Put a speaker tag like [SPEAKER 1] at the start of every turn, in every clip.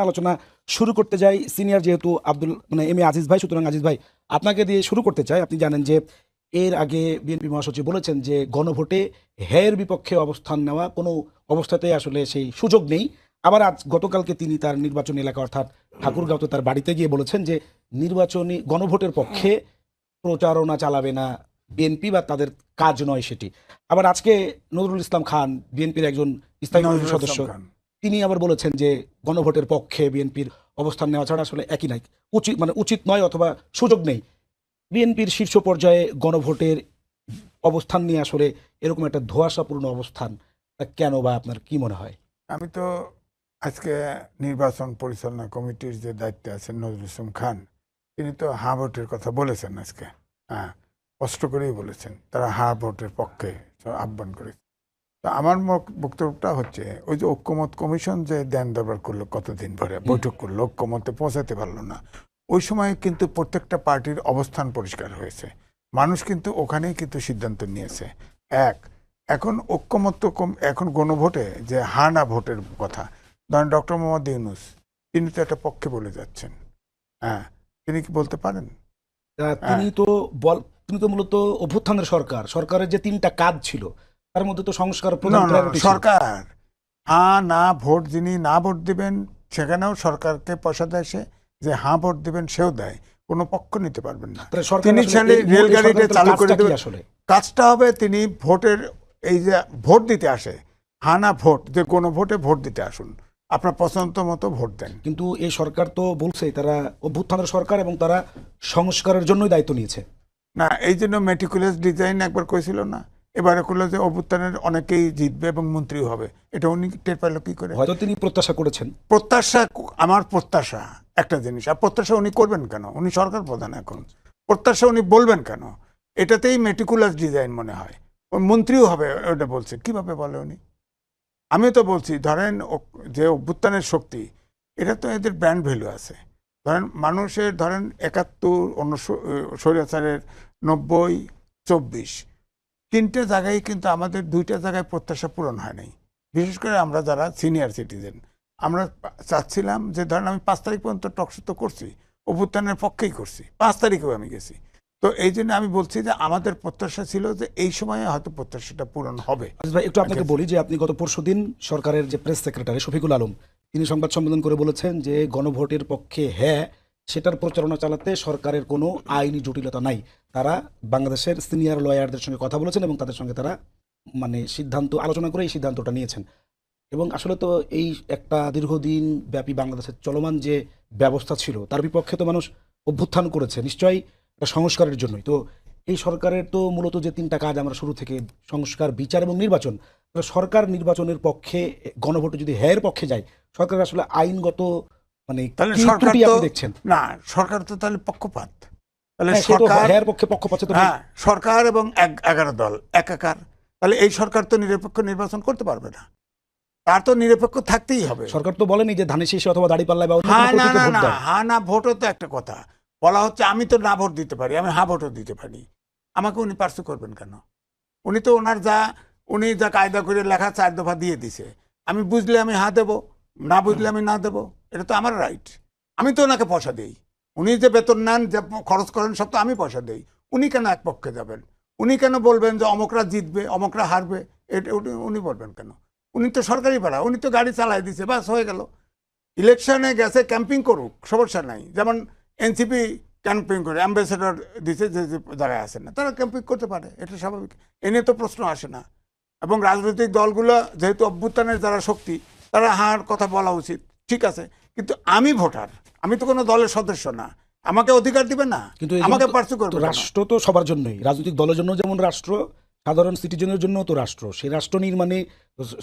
[SPEAKER 1] আলোচনা শুরু করতে যাই সিনিয়র যেহেতু এম এ আজিজ ভাই, সুতরাং আজিজ ভাই আপনাকে দিয়ে শুরু করতে চাই। আপনি জানেন যে এর আগে বিএনপি মহাসচিব বলেছেন যে গণভোটে হ্যায়ের বিপক্ষে অবস্থান নেওয়া কোনো অবস্থাতে আসলে সেই সুযোগ নেই। আবার আজ গতকালকে তিনি তার নির্বাচনী এলাকা অর্থাৎ ঠাকুরগাঁওতে তার বাড়িতে গিয়ে বলেছেন যে নির্বাচনী গণভোটের পক্ষে প্রচারণা চালাবে না বিএনপি, বা তাদের কাজ নয় সেটি। আবার আজকে নজরুল ইসলাম খান, বিএনপির একজন স্থায়ী কমিটির সদস্য, তিনি আবার বলেছেন যে গণভোটের পক্ষে বিএনপির অবস্থান নেওয়া ছাড়া আসলে একই নাই, উচিত নয় অথবা সুযোগ নেই। বিএনপির শীর্ষ পর্যায়ে গণভোটের অবস্থান নিয়ে আসলে এরকম একটা ধোঁয়াশাপূর্ণ অবস্থান কেন, বা আপনার কি মনে হয়?
[SPEAKER 2] আমি তো আজকে নির্বাচন পরিচালনা কমিটির যে দায়িত্বে আছেন নজরুল ইসলাম খান, তিনি তো হা ভোটের কথা বলেছেন আজকে। হ্যাঁ, স্পষ্ট করেই বলেছেন তারা হা ভোটের পক্ষে আহ্বান করেছে। তো আমার বক্তব্যটা হচ্ছে ওই যে ঐক্যমত কমিশন যে দেন দরবার করলো, কতদিন ধরে বৈঠক করলো, ঐক্যমতে পৌঁছাতে পারলো না। ওই সময় কিন্তু প্রত্যেকটা পার্টির অবস্থান পরিষ্কার হয়েছে, মানুষ কিন্তু ওখানেই কিন্তু সিদ্ধান্ত নিয়েছে। এখন ঐক্যমত্য এখন গণভোটে যে হা না ভোটের কথা, ধরেন ডক্টর মোহাম্মদ ইউনূস, তিনি তো একটা পক্ষে বলে যাচ্ছেন। হ্যাঁ, তিনি কি বলতে পারেন?
[SPEAKER 1] তিনি তো মূলত অভ্যুত্থানের সরকারের যে তিনটা কাজ ছিল তার মধ্যে তো সংস্কার
[SPEAKER 2] সরকার হা না ভোট, যিনি না ভোট দিবেন সেখানেও সরকারকে পয়সা দেয় সে, যে হা ভোট দিবেন সেও দেয়, কোনো পক্ষ নিতে পারবেন না। তিনি রেলগাড়িটা চালু করে দেবেন, কাজটা হবে তিনি ভোটের এই যে ভোট দিতে আসে, হা না ভোট, যে কোনো ভোটে ভোট দিতে আসুন, আপনার পছন্দ মতো ভোট দেন।
[SPEAKER 1] কিন্তু এই সরকার তো বলছে তারা অভ্যুত্থানের সরকার এবং তারা সংস্কারের জন্যই দায়িত্ব নিয়েছে
[SPEAKER 2] না। এই জন্য মেটিকুলাস ডিজাইন একবার করেছিল না, এবারে করলো যে অভ্যুত্থানের অনেকেই জিতবে এবং মন্ত্রী হবে। এটা উনি টের পেল কি করে?
[SPEAKER 1] হয়তো তিনি প্রত্যাশা করেছেন।
[SPEAKER 2] আমার প্রত্যাশা একটা জিনিস, আর প্রত্যাশা উনি করবেন কেন? উনি সরকার প্রধান, এখন প্রত্যাশা উনি বলবেন কেন? এটাতেই মেটিকুলাস ডিজাইন মনে হয়। মন্ত্রীও হবে ওটা বলছে, কিভাবে বলে উনি? আমি তো বলছি ধরেন যে অভ্যুত্থানের শক্তি, এটা তো এদের ব্র্যান্ড ভ্যালু আছে। ধরেন মানুষের, ধরেন ৭১, স্বৈরাচারের ৯০, ২৪, তিনটে জায়গায় কিন্তু আমাদের দুইটা জায়গায় প্রত্যাশা পূরণ হয় নাই। বিশেষ করে আমরা যারা সিনিয়র সিটিজেন, আমরা চাচ্ছিলাম যে ধরেন আমি ৫ তারিখ পর্যন্ত টকশো তো করছি, অভ্যুত্থানের পক্ষেই করছি, ৫ তারিখেও আমি গেছি। তো এই জন্য আমি বলছি যে আমাদের প্রত্যাশা ছিল যে এই সময়ে হয়তো প্রত্যাশাটা পূরণ হবে।
[SPEAKER 1] একটু আপনাকে বলি যে আপনি গত পরশুদিন সরকারের যে প্রেস সেক্রেটারি শফিকুল আলম, তিনি সংবাদ সম্মেলন করে বলেছেন যে গণভোটের পক্ষে হ্যাঁ, সেটার প্রচারণা চালাতে সরকারের কোনো আইনি জটিলতা নাই। তারা বাংলাদেশের সিনিয়র লয়ারদের সঙ্গে কথা বলেছেন এবং তাদের সঙ্গে তারা আলোচনা করে এই সিদ্ধান্তটা নিয়েছেন। এবং আসলে তো এই একটা দীর্ঘদিন ব্যাপী বাংলাদেশের চলমান যে ব্যবস্থা ছিল তার বিপক্ষে তো মানুষ অভ্যুত্থান করেছে নিশ্চয়ই একটা সংস্কারের জন্যই। তো এই সরকারের তো মূলত যে তিনটা কাজ আমরা শুরু থেকে, সংস্কার, বিচার এবং নির্বাচন, সরকার নির্বাচনের পক্ষে, গণভোটে যদি হ্যায়ের পক্ষে যায়, সরকার আসলে আইনগত
[SPEAKER 2] তাহলে দেখছেন না, সরকার তো তাহলে পক্ষপাত। তাহলে সরকার এবং 11 দল একাকার, তাহলে এই সরকার তো নিরপেক্ষ নির্বাচন করতে পারবে না, তার তো নিরপেক্ষ থাকতেই হবে।
[SPEAKER 1] সরকার তো বলেনি যে ধানের শীষে অথবা দাঁড়িপাল্লায় বা
[SPEAKER 2] হা না ভোটও তো একটা কথা বলা হচ্ছে। আমি তো না ভোট দিতে পারি, আমি হা ভোটও দিতে পারি, আমাকে উনি পার্সু করবেন কেন? উনি তো উনি যা কায়দা করে লেখা 4 দফা দিয়ে দিছে, আমি বুঝলে আমি হা দেবো, না বুঝলে আমি না দেবো, এটা তো আমার রাইট। আমি তো ওনাকে পয়সা দিই, উনি যে বেতন নেন, যে খরচ করেন, সব তো আমি পয়সা দিই। উনি কেন এক পক্ষে যাবেন? উনি কেন বলবেন যে অমকরা জিতবে অমকরা হারবে? এটা উনি বলবেন কেন? উনি তো সরকারি ভাড়া, উনি তো গাড়ি চালাই দিছে, বাস হয়ে গেল। ইলেকশনে গেছে, ক্যাম্পিং করুক, সমস্যা নাই। যেমন এনসিপি ক্যাম্পিং করে, অ্যাম্বাসেডর দিছে যে জায়গায় আসে না, তারা ক্যাম্পিং করতে পারে, এটা স্বাভাবিক, এ নিয়ে তো প্রশ্ন আসে না। এবং রাজনৈতিক দলগুলো যেহেতু অভ্যুত্থানের যারা শক্তি, তারা হার কথা বলা উচিত, ঠিক আছে। কিন্তু আমি ভোটার, আমি তো কোনো দলের সদস্য না, আমাকে অধিকার দিবে না, কিন্তু আমাকে পার্সু করবে।
[SPEAKER 1] রাষ্ট্র তো সবার জন্যই, রাজনৈতিক দলের জন্য যেমন রাষ্ট্র, সাধারণ সিটিজেনের জন্য তো রাষ্ট্র। সেই রাষ্ট্র নির্মাণে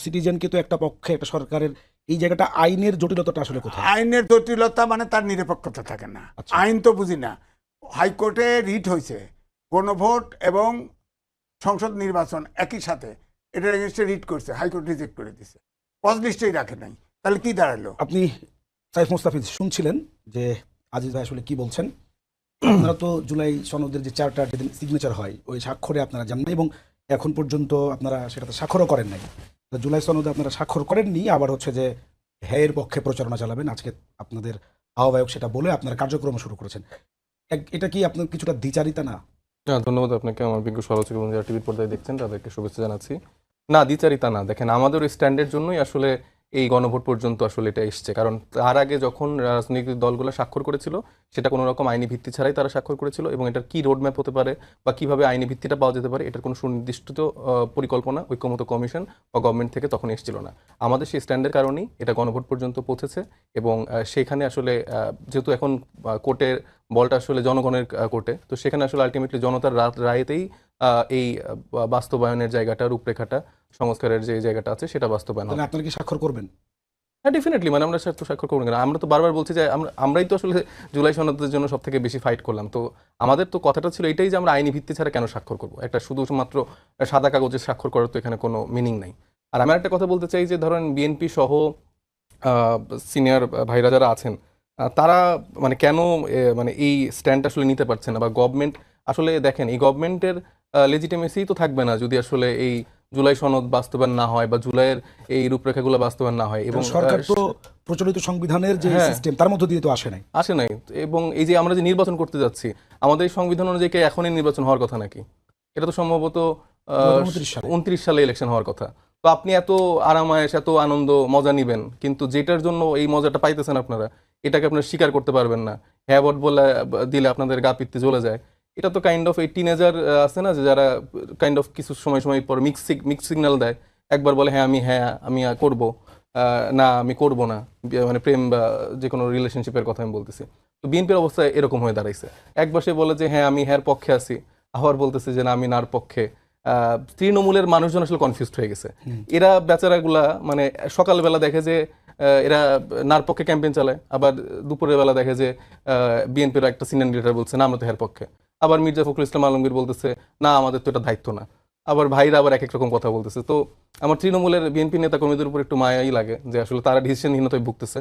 [SPEAKER 1] সিটিজেনকে তো একটা পক্ষে, একটা সরকারের এই জায়গাটা, আইনের জটিলতাটা আসলে কোথায়?
[SPEAKER 2] আইনের জটিলতা মানে তার নিরপেক্ষতা থাকে না। আইন তো বুঝি না। হাইকোর্টে রিট হয়েছে গণভোট এবং সংসদ নির্বাচন একই সাথে, এটার এগেইনস্টে রিট করছে, হাইকোর্ট রিজেক্ট করে দিছে, পজ লিস্টেই রাখে নাই। তাহলে কি দাঁড়ালো?
[SPEAKER 1] আপনি সাইফ মুস্তাফিজ শুনছিলেন যে আজিজ ভাই আসলে কি বলছেন। আপনারা তো জুলাই সনদের যে চার্টার, যেদিন সিগনেচার হয়, ওই স্বাক্ষরে আপনারা যান না এবং এখন পর্যন্ত আপনারা সেটাতে স্বাক্ষরও করেন নাই। জুলাই সনদে আপনারা স্বাক্ষর করেননি, আবার হচ্ছে যে হ্যাঁ এর পক্ষে প্রচারণা চালাবেন, আজকে আপনাদের আহ্বায়ক সেটা বলে আপনার কার্যক্রম শুরু করেছেন। এটা কি আপনার কিছুটা দ্বিচারিতা না?
[SPEAKER 3] না, ধন্যবাদ আপনাকে। আমার বিজ্ঞ সমালোচক এবং যারা টিভির পর্দায় দেখছেন তাদেরকে শুভেচ্ছা জানাচ্ছি। না, দ্বিচারিতা না। দেখেন, আমাদের ওই স্ট্যান্ডের জন্যই আসলে এই গণভোট পর্যন্ত আসলে এটা এসছে। কারণ তার আগে যখন রাজনৈতিক দলগুলো স্বাক্ষর করেছিল, সেটা কোনো রকম আইনি ভিত্তি ছাড়াই তারা স্বাক্ষর করেছিল, এবং এটার কি রোডম্যাপ হতে পারে বা কিভাবে আইনি ভিত্তিটা পাওয়া যেতে পারে, এটার কোনো সুনির্দিষ্ট পরিকল্পনা ঐক্যমত কমিশন বা গভর্নমেন্ট থেকে তখন এসেছিল না। আমাদের সেই স্ট্যান্ডের কারণেই এটা গণভোট পর্যন্ত পৌঁছেছে, এবং সেখানে আসলে যেহেতু এখন কোর্টের বলটা আসলে জনগণের কোর্টে, তো সেখানে আসলে আলটিমেটলি জনতার রায়েতেই এই বাস্তবায়নের জায়গাটা, রূপরেখাটা, সংস্কারের যে জায়গাটা আছে সেটা বাস্তবায়ন হবে।
[SPEAKER 1] তাহলে আপনারা কি স্বাক্ষর করবেন?
[SPEAKER 3] হ্যাঁ, ডেফিনেটলি। মানে আমরা স্বাক্ষর করবো না। আমরা তো বারবার বলছি যে আমরাই তো আসলে জুলাই সনদের জন্য সব থেকে বেশি ফাইট করলাম। তো আমাদের তো কথাটা ছিল এটাই যে আমরা আইনি ভিত্তি ছাড়া কেন স্বাক্ষর করবো। একটা শুধুমাত্র সাদা কাগজে স্বাক্ষর করার তো এখানে কোনো মিনিং নাই। আর আমি একটা কথা বলতে চাই যে ধরেন বিএনপি সহ সিনিয়র ভাইরা যারা আছেন, তারা মানে কেন মানে এই স্ট্যান্ড আসলে নিতে পারছে না, বা গভর্নমেন্ট আসলে দেখেন এই গভর্নমেন্টের লেজিটিমেসি তো থাকবে না যদি আসলে এই জুলাই সনদ বাস্তবায়ন না হয় বা জুলাইয়ের এই রূপরেখাগুলো বাস্তবায়ন না হয়। এবং
[SPEAKER 1] সরকার তো প্রচলিত সংবিধানের যে
[SPEAKER 3] হ্যাঁ।
[SPEAKER 1] সিস্টেম তার মধ্য দিয়ে তো আসে নাই।
[SPEAKER 3] আসে নাই। এবং এই যে আমরা যে নির্বাচন করতে যাচ্ছি, আমাদের এই সংবিধান অনুযায়ী কি এখনই নির্বাচন হওয়ার কথা নাকি? এটা তো সম্ভবত
[SPEAKER 1] ২০২৯ সালে।
[SPEAKER 3] 29 সালে ইলেকশন হওয়ার কথা। তো আপনি এত আরামায়েশ, এত আনন্দ মজা নিবেন, কিন্তু যেটার জন্য এই মজাটা পাইতেছেন আপনারা, এটাকে আপনারা স্বীকার করতে পারবেন না। হ্যাঁ ভোট বলে দিলে আপনাদের গা পিত্তি জ্বলে যায়। এটা তো কাইন্ড অফ এই টিনেজার আছে না, যে যারা কাইন্ড অফ কিছু সময় সময় পর মিক্স সিগন্যাল দেয়। একবার বলে হ্যাঁ আমি করব, না আমি করব না, মানে প্রেম বা যে কোনো রিলেশনশিপের কথা আমি বলতেছি। তো বিএনপির অবস্থা এরকম হয়ে দাঁড়াইছে। একবার সে বলে যে হ্যাঁ আমি হ্যার পক্ষে আছি, আবার বলতেছে যে না আমি নার পক্ষে। তৃণমূলের মানুষজন আসলে কনফিউজড হয়ে গেছে। এরা বেচারাগুলা মানে সকালবেলা দেখে যে এরা নার পক্ষে ক্যাম্পেইন চালায়, আবার দুপুরের বেলা দেখে যে বিএনপির একটা সিনিয়র লিডার বলছে না আমরা তো হের পক্ষে। আবার মির্জা ফখরুল ইসলাম আলমগীর বলতেছে না আমাদের তো এটা দায়িত্ব না। আবার ভাইরা আবার এক এক রকম কথা বলতেছে। তো আমার তৃণমূলের বিএনপি নেতা কর্মীদের উপর একটু মায়াই লাগে যে আসলে তারা ডিসিশনহীনতায় ভুগতেছে।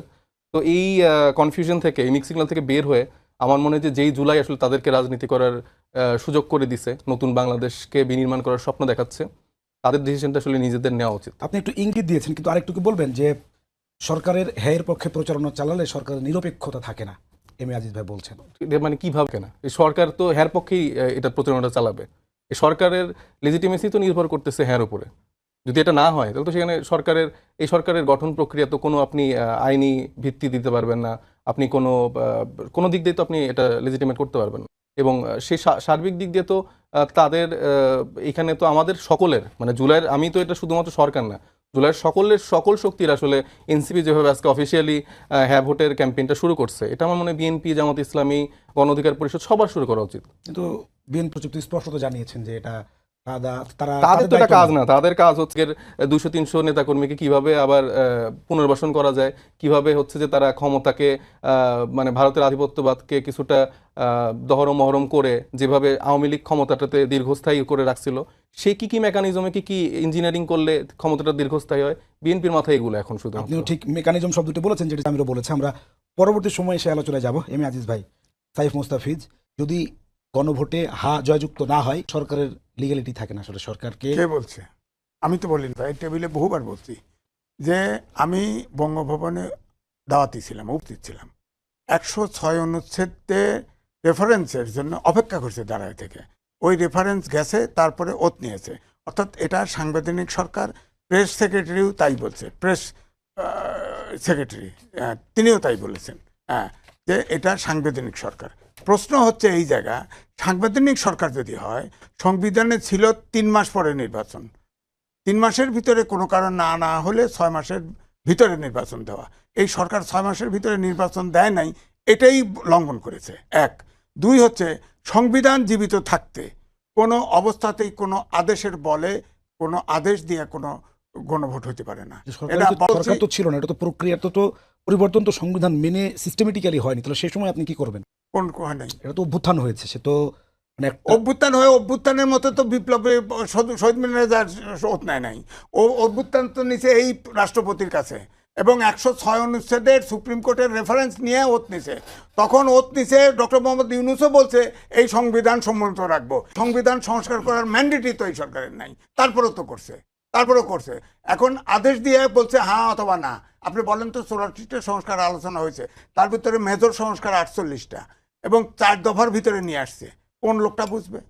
[SPEAKER 3] তো এই কনফিউশন থেকে, এই মিক্স সিগন্যাল থেকে বের হয়ে আমার মনে হয় যে যেই জুলাই আসলে তাদেরকে রাজনীতি করার সুযোগ করে দিছে, নতুন বাংলাদেশকে বিনির্মাণ করার স্বপ্ন দেখাচ্ছে, তাদের ডিসিশনটা আসলে নিজেদের নেওয়া উচিত।
[SPEAKER 1] আপনি একটু ইঙ্গিত দিয়েছেন, কিন্তু আরেকটু কি বলবেন যে সরকারের হ্যায়ের পক্ষে প্রচারণা চালালে সরকারের নিরপেক্ষতা থাকে না, এম এ আজিজ ভাই বলছেন।
[SPEAKER 3] এটা মানে কিভাবে কেনা? এই সরকার তো হ্যার পক্ষেই এটা প্রচারণাটা চালাবে। এই সরকারের লেজিটিমেসি তো নির্ভর করতেছে হ্যার উপরে। যদি এটা না হয় তাহলে তো সেখানে সরকারের গঠন প্রক্রিয়া তো কোনো আপনি আইনি ভিত্তি দিতে পারবেন না। আপনি কোনো দিক দিয়ে তো আপনি এটা লেজিটিমেট করতে পারবেন না। এবং সেই সার্বিক দিক দিয়ে তো তাদের এখানে তো আমাদের সকলের মানে জুলাইয়ের, আমি তো এটা শুধুমাত্র সরকার না, জুলাইয়ের সকল শক্তির আসলে এনসিপি যেভাবে আজকে অফিসিয়ালি হ্যাঁ ভোটের ক্যাম্পেইনটা শুরু করছে, এটা আমার মনে হয় বিএনপি, জামাত ইসলামী, গণ অধিকার পরিষদ সবার শুরু করা উচিত।
[SPEAKER 1] কিন্তু বিএনপি স্পষ্টত জানিয়েছেন যে এটা তারা
[SPEAKER 3] তাদের তো এটা কাজ না। তাদের কাজ হচ্ছে 200-300 নেতাকর্মীকে কিভাবে আবার পুনর্বাসন করা যায়, কিভাবে হচ্ছে যে তারা ক্ষমতাকে মানে ভারতের আধিপত্যবাদকে কিছুটা দহরম মহরম করে যেভাবে আওয়ামী লীগ ক্ষমতাটাতে দীর্ঘস্থায়ী করে রাখছিল, সেই কি মেকানিজমে কি ইঞ্জিনিয়ারিং করলে ক্ষমতাটা দীর্ঘস্থায়ী হয়, বিএনপির মাথায় এগুলো এখন শুধু।
[SPEAKER 1] আপনিও ঠিক মেকানিজম শব্দটি বলেছেন, যেটা আমিও বলেছি। আমরা পরবর্তী সময়ে সে আলোচনায় যাব। এম এ আজিজ ভাই, সাইফ মুস্তাফিজ, যদি গণভোটে জয়যুক্ত না হয় সরকারের লিগ্যালিটি থাকে না আসলে সরকারকে।
[SPEAKER 2] কে বলছে? আমি তো বলিনি ভাই, টেবিলে বহুবার বলছি যে আমি বঙ্গভবনে দাওয়াতি ছিলাম, উপস্থিত ছিলাম। 106 অনুচ্ছেদে রেফারেন্সের জন্য অপেক্ষা করছে দাঁড়ায় থেকে। ওই রেফারেন্স গেছে, তারপরে ওত নিয়েছে। অর্থাৎ এটা সাংবিধানিক সরকার। প্রেস সেক্রেটারিও তাই বলছে, প্রেস সেক্রেটারি তিনিও তাই বলেছেন, হ্যাঁ, যে এটা সাংবিধানিক সরকার। প্রশ্ন হচ্ছে এই জায়গা, সাংবিধানিক সরকার যদি হয়, সংবিধানে ছিল 3 মাস পরে নির্বাচন, 3 মাসের ভিতরে কোনো কারণ না হলে 6 মাসের ভিতরে নির্বাচন দেওয়া। এই সরকার 6 মাসের ভিতরে নির্বাচন দেয় নাই, এটাই লঙ্ঘন করেছে। 1, 2 হচ্ছে সংবিধান জীবিত থাকতে কোনো অবস্থাতেই কোনো আদেশের বলে কোনো আদেশ দিয়ে কোনো গণভোট হতে পারে না।
[SPEAKER 1] সরকার তো ছিল না, এটা তো প্রক্রিয়া তো পরিবর্তন তো সংবিধান মেনে সিস্টেমেটিক্যালি হয়নি। তাহলে সেই সময় আপনি কি করবেন?
[SPEAKER 2] কোন হয় নাই,
[SPEAKER 1] এটা তো অভ্যুত্থান হয়েছে, সে তো মানে
[SPEAKER 2] অভ্যুত্থান হয়ে অভ্যুত্থানের মতো তো বিপ্লবে শহীদ মিনারে যার ওত নেয় নাই। ও অভ্যুত্থান তো নিচে এই রাষ্ট্রপতির কাছে, এবং 106 অনুচ্ছেদের সুপ্রিম কোর্টের রেফারেন্স নিয়ে ওত নিছে। তখন ওত নিছে ডক্টর মোহাম্মদ ইউনূসও বলছে এই সংবিধান সম্মত রাখবো। সংবিধান সংস্কার করার ম্যান্ডেটই তো এই সরকারের নাই, তারপরেও তো করছে। তারপরেও করছে। এখন আদেশ দিয়ে বলছে হ্যাঁ অথবা না। আপনি বলেন তো 84টা সংস্কার আলোচনা হয়েছে, তার ভিতরে মেজর সংস্কার 48টা এবং 4 দফার ভিতরে নিয়ে আসছে। কোন লোকটা বুঝবে?